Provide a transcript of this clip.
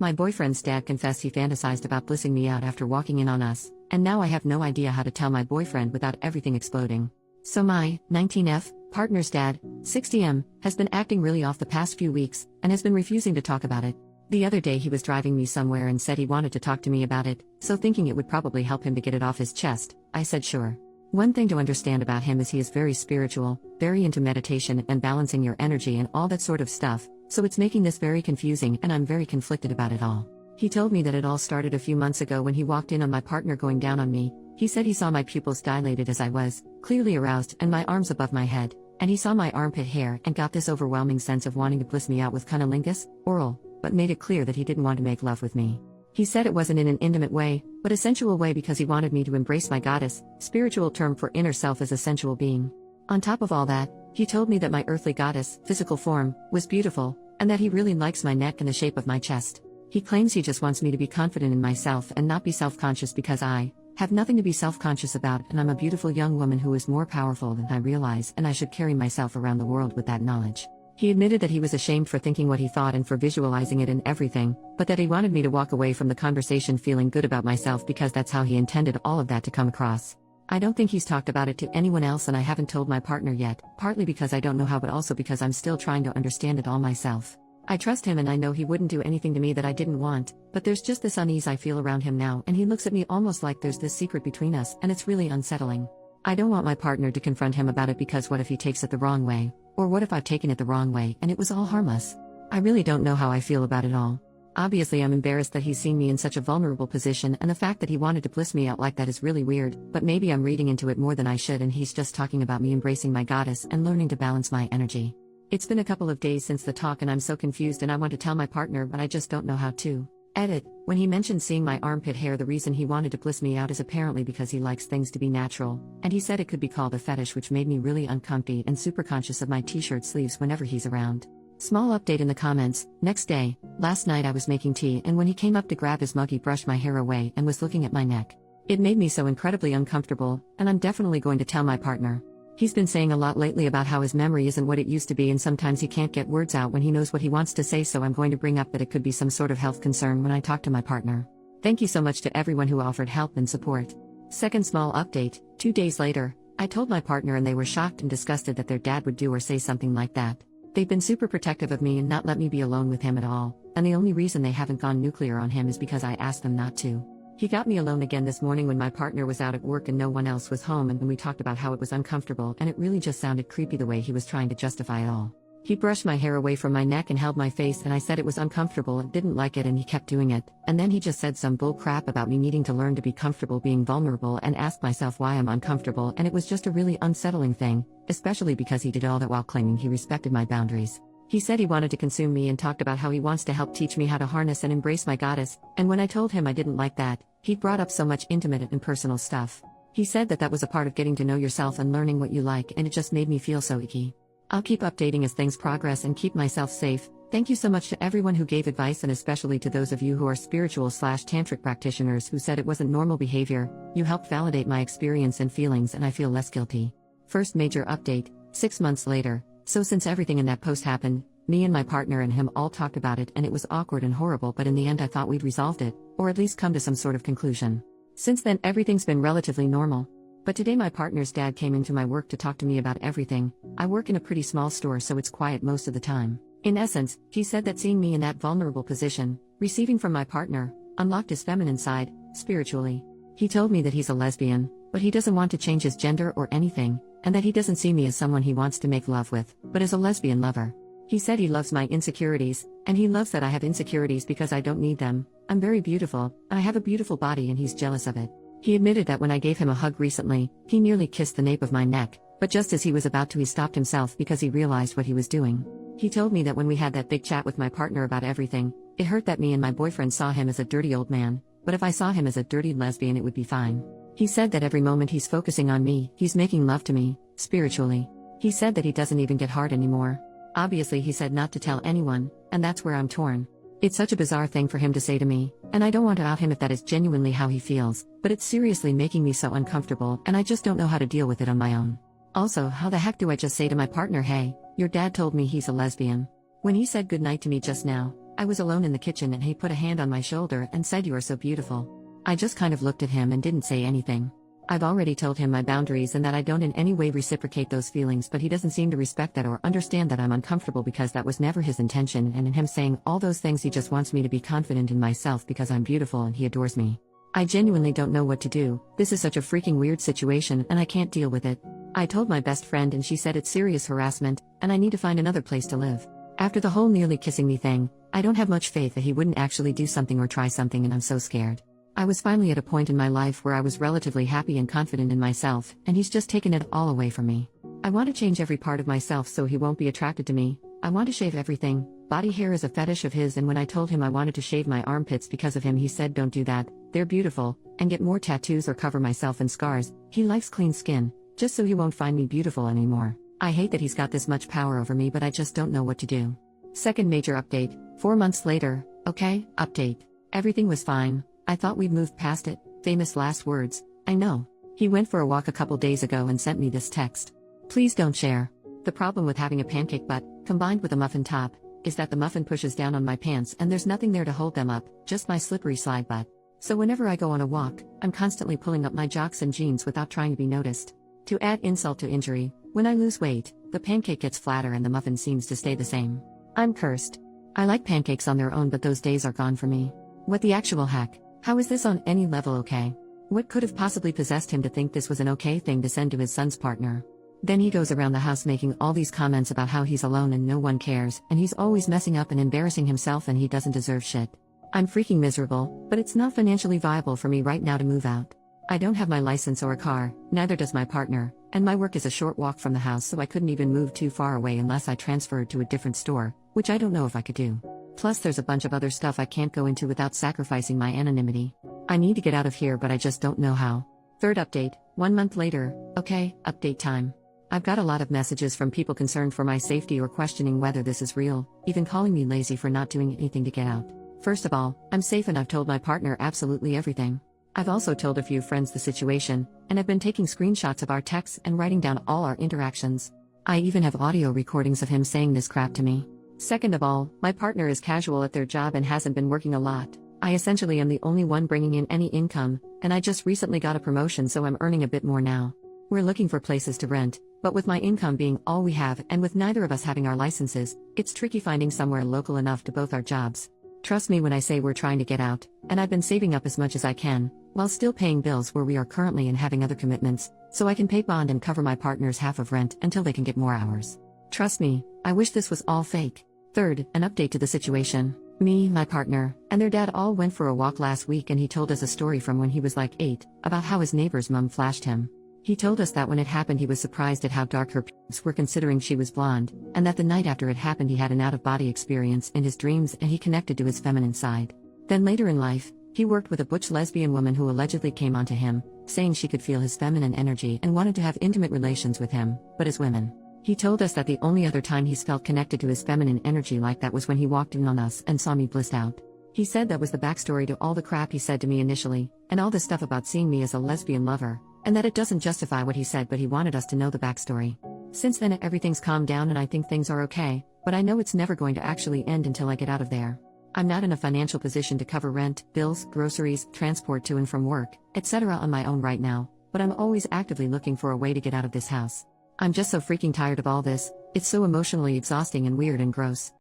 My boyfriend's dad confessed he fantasized about blissing me out after walking in on us, and now I have no idea how to tell my boyfriend without everything exploding. So my 19F partner's dad, 60M, has been acting really off the past few weeks and has been refusing to talk about it. The other day he was driving me somewhere and said he wanted to talk to me about it, so thinking it would probably help him to get it off his chest, I said sure. One thing to understand about him is he is very spiritual, very into meditation and balancing your energy and all that sort of stuff, so it's making this very confusing and I'm very conflicted about it all. He told me that it all started a few months ago when he walked in on my partner going down on me. He said he saw my pupils dilated as I was, clearly aroused, and my arms above my head, and he saw my armpit hair and got this overwhelming sense of wanting to bliss me out with cunnilingus, oral, but made it clear that he didn't want to make love with me. He said it wasn't in an intimate way, but a sensual way because he wanted me to embrace my goddess, spiritual term for inner self as a sensual being. On top of all that, he told me that my earthly goddess, physical form, was beautiful, and that he really likes my neck and the shape of my chest. He claims he just wants me to be confident in myself and not be self-conscious because I have nothing to be self-conscious about and I'm a beautiful young woman who is more powerful than I realize and I should carry myself around the world with that knowledge. He admitted that he was ashamed for thinking what he thought and for visualizing it and everything, but that he wanted me to walk away from the conversation feeling good about myself because that's how he intended all of that to come across. I don't think he's talked about it to anyone else and I haven't told my partner yet, partly because I don't know how but also because I'm still trying to understand it all myself. I trust him and I know he wouldn't do anything to me that I didn't want, but there's just this unease I feel around him now and he looks at me almost like there's this secret between us and it's really unsettling. I don't want my partner to confront him about it because what if he takes it the wrong way? Or what if I've taken it the wrong way and it was all harmless? I really don't know how I feel about it all. Obviously I'm embarrassed that he's seen me in such a vulnerable position and the fact that he wanted to bliss me out like that is really weird, but maybe I'm reading into it more than I should and he's just talking about me embracing my goddess and learning to balance my energy. It's been a couple of days since the talk and I'm so confused and I want to tell my partner but I just don't know how to. Edit. When he mentioned seeing my armpit hair, the reason he wanted to bliss me out is apparently because he likes things to be natural, and he said it could be called a fetish, which made me really uncomfy and super conscious of my t-shirt sleeves whenever he's around. Small update in the comments. Next day, last night I was making tea and when he came up to grab his mug he brushed my hair away and was looking at my neck. It made me so incredibly uncomfortable, and I'm definitely going to tell my partner. He's been saying a lot lately about how his memory isn't what it used to be and sometimes he can't get words out when he knows what he wants to say, so I'm going to bring up that it could be some sort of health concern when I talk to my partner. Thank you so much to everyone who offered help and support. Second small update, 2 days later, I told my partner and they were shocked and disgusted that their dad would do or say something like that. They've been super protective of me and not let me be alone with him at all, and the only reason they haven't gone nuclear on him is because I asked them not to. He got me alone again this morning when my partner was out at work and no one else was home, and when we talked about how it was uncomfortable and it really just sounded creepy the way he was trying to justify it all. He brushed my hair away from my neck and held my face and I said it was uncomfortable and didn't like it and he kept doing it, and then he just said some bull crap about me needing to learn to be comfortable being vulnerable and asked myself why I'm uncomfortable, and it was just a really unsettling thing, especially because he did all that while claiming he respected my boundaries. He said he wanted to consume me and talked about how he wants to help teach me how to harness and embrace my goddess, and when I told him I didn't like that, he brought up so much intimate and personal stuff. He said that was a part of getting to know yourself and learning what you like, and it just made me feel so icky. I'll keep updating as things progress and keep myself safe. Thank you so much to everyone who gave advice and especially to those of you who are spiritual/tantric practitioners who said it wasn't normal behavior. You helped validate my experience and feelings and I feel less guilty. First major update, 6 months later. So since everything in that post happened, me and my partner and him all talked about it and it was awkward and horrible, but in the end I thought we'd resolved it, or at least come to some sort of conclusion. Since then everything's been relatively normal. But today my partner's dad came into my work to talk to me about everything. I work in a pretty small store so it's quiet most of the time. In essence, he said that seeing me in that vulnerable position, receiving from my partner, unlocked his feminine side, spiritually. He told me that he's a lesbian, but he doesn't want to change his gender or anything, and that he doesn't see me as someone he wants to make love with, but as a lesbian lover. He said he loves my insecurities, and he loves that I have insecurities because I don't need them. I'm very beautiful, and I have a beautiful body and he's jealous of it. He admitted that when I gave him a hug recently, he nearly kissed the nape of my neck, but just as he was about to he stopped himself because he realized what he was doing. He told me that when we had that big chat with my partner about everything, it hurt that me and my boyfriend saw him as a dirty old man, but if I saw him as a dirty lesbian it would be fine. He said that every moment he's focusing on me, he's making love to me, spiritually. He said that he doesn't even get hard anymore. Obviously he said not to tell anyone, and that's where I'm torn. It's such a bizarre thing for him to say to me, and I don't want to out him if that is genuinely how he feels, but it's seriously making me so uncomfortable and I just don't know how to deal with it on my own. Also, how the heck do I just say to my partner, hey, your dad told me he's a lesbian? When he said goodnight to me just now, I was alone in the kitchen and he put a hand on my shoulder and said, "You are so beautiful." I just kind of looked at him and didn't say anything. I've already told him my boundaries and that I don't in any way reciprocate those feelings, but he doesn't seem to respect that or understand that I'm uncomfortable because that was never his intention, and in him saying all those things he just wants me to be confident in myself because I'm beautiful and he adores me. I genuinely don't know what to do. This is such a freaking weird situation and I can't deal with it. I told my best friend and she said it's serious harassment and I need to find another place to live. After the whole nearly kissing me thing, I don't have much faith that he wouldn't actually do something or try something, and I'm so scared. I was finally at a point in my life where I was relatively happy and confident in myself, and he's just taken it all away from me. I want to change every part of myself so he won't be attracted to me. I want to shave everything. Body hair is a fetish of his, and when I told him I wanted to shave my armpits because of him, he said, "Don't do that, they're beautiful," and get more tattoos or cover myself in scars. He likes clean skin, just so he won't find me beautiful anymore. I hate that he's got this much power over me, but I just don't know what to do. Second major update, 4 months later. Okay, update. Everything was fine. I thought we'd moved past it. Famous last words. I know. He went for a walk a couple days ago and sent me this text. "Please don't share." The problem with having a pancake butt, combined with a muffin top, is that the muffin pushes down on my pants and there's nothing there to hold them up, just my slippery slide butt. So whenever I go on a walk, I'm constantly pulling up my jocks and jeans without trying to be noticed. To add insult to injury, when I lose weight, the pancake gets flatter and the muffin seems to stay the same. I'm cursed. I like pancakes on their own, but those days are gone for me. What the actual heck? How is this on any level okay? What could have possibly possessed him to think this was an okay thing to send to his son's partner? Then he goes around the house making all these comments about how he's alone and no one cares, and he's always messing up and embarrassing himself and he doesn't deserve shit. I'm freaking miserable, but it's not financially viable for me right now to move out. I don't have my license or a car, neither does my partner, and my work is a short walk from the house, so I couldn't even move too far away unless I transferred to a different store, which I don't know if I could do. Plus there's a bunch of other stuff I can't go into without sacrificing my anonymity. I need to get out of here, but I just don't know how. Third update, 1 month later. Okay, update time. I've got a lot of messages from people concerned for my safety or questioning whether this is real, even calling me lazy for not doing anything to get out. First of all, I'm safe and I've told my partner absolutely everything. I've also told a few friends the situation, and I've been taking screenshots of our texts and writing down all our interactions. I even have audio recordings of him saying this crap to me. Second of all, my partner is casual at their job and hasn't been working a lot. I essentially am the only one bringing in any income, and I just recently got a promotion, so I'm earning a bit more now. We're looking for places to rent, but with my income being all we have and with neither of us having our licenses, it's tricky finding somewhere local enough to both our jobs. Trust me when I say we're trying to get out, and I've been saving up as much as I can, while still paying bills where we are currently and having other commitments, so I can pay bond and cover my partner's half of rent until they can get more hours. Trust me, I wish this was all fake. Third, an update to the situation. Me, my partner, and their dad all went for a walk last week, and he told us a story from when he was like 8, about how his neighbor's mom flashed him. He told us that when it happened he was surprised at how dark her pubes were considering she was blonde, and that the night after it happened he had an out-of-body experience in his dreams and he connected to his feminine side. Then later in life, he worked with a butch lesbian woman who allegedly came onto him, saying she could feel his feminine energy and wanted to have intimate relations with him, but as women. He told us that the only other time he's felt connected to his feminine energy like that was when he walked in on us and saw me blissed out. He said that was the backstory to all the crap he said to me initially, and all this stuff about seeing me as a lesbian lover, and that it doesn't justify what he said, but he wanted us to know the backstory. Since then everything's calmed down and I think things are okay, but I know it's never going to actually end until I get out of there. I'm not in a financial position to cover rent, bills, groceries, transport to and from work, etc. on my own right now, but I'm always actively looking for a way to get out of this house. I'm just so freaking tired of all this. It's so emotionally exhausting and weird and gross.